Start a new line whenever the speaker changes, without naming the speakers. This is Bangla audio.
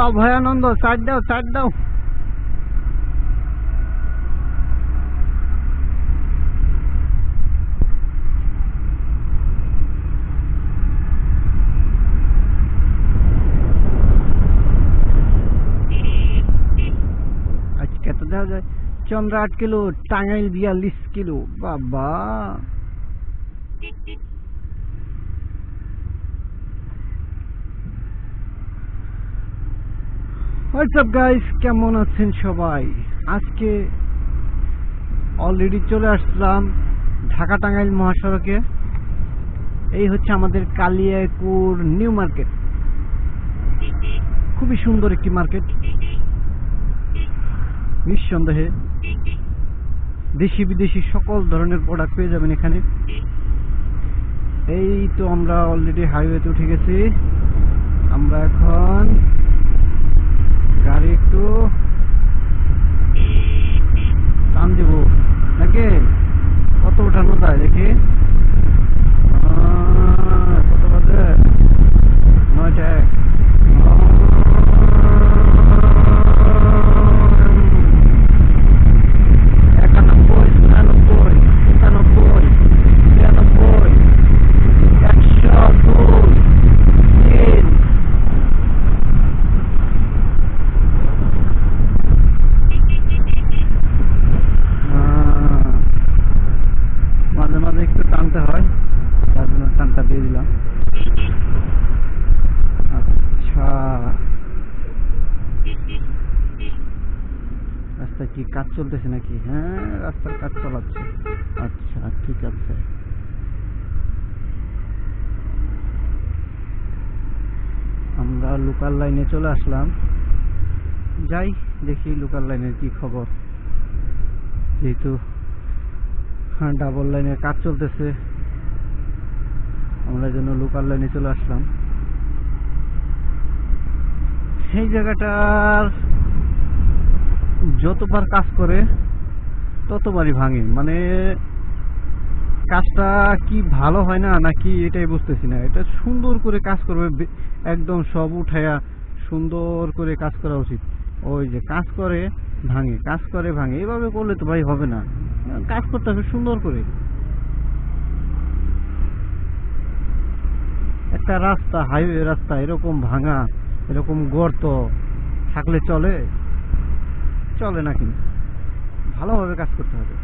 অভয়ানন্দ সাইড দাও সাইড দাও। আজকে তো দেখা যায় চন্দ্রা 8 কিলো, টাঙ্গাইল 42 কিলো। বাবা হোয়াটসঅ্যাপ গাইস, কেমন আছেন সবাই? আজকে অলরেডি চলে আসলাম ঢাকা টাঙ্গাইল মহাসড়কে। এই হচ্ছে আমাদের কালিয়াকুর নিউ মার্কেট। খুবই সুন্দর একটি মার্কেট, নিঃসন্দেহে দেশি বিদেশি সকল ধরনের প্রোডাক্ট পেয়ে যাবেন এখানে। এই তো আমরা অলরেডি হাইওয়েতে উঠে গেছি। আমরা এখন গাড়ি একটু টান দেব নাকি, কত উঠানো যায় দেখি। কত বাজে? 9টা। রাস্তায় কি কাজ চলতেছে নাকি? হ্যাঁ, রাস্তার কাজ চালাচ্ছে। আচ্ছা ঠিক আছে। আমরা লোকাল লাইনে চলে আসলাম। যাই দেখি লোকাল লাইনের কি খবর। যেহেতু ডাবল লাইনের কাজ চলতেছে, আমরা জন্য লোকাল লাইনে চলে আসলাম। সেই জায়গাটার যতবার কাজ করে ততবারই ভাঙে। মানে কাজটা কি ভালো হয় না নাকি এটাই বুঝতেছি না। এটা সুন্দর করে কাজ করবে, একদম সব উঠায়া সুন্দর করে কাজ করা উচিত। ওই যে কাজ করে ভাঙে, কাজ করে ভাঙে, এভাবে করলে তো ভাই হবে না। কাজ করতে হবে সুন্দর করে। একটা রাস্তা, হাইওয়ে রাস্তা এরকম ভাঙা, এরকম গর্ত থাকলে চলে? চলে না, কিন্তু ভালোভাবে কাজ করতে হবে।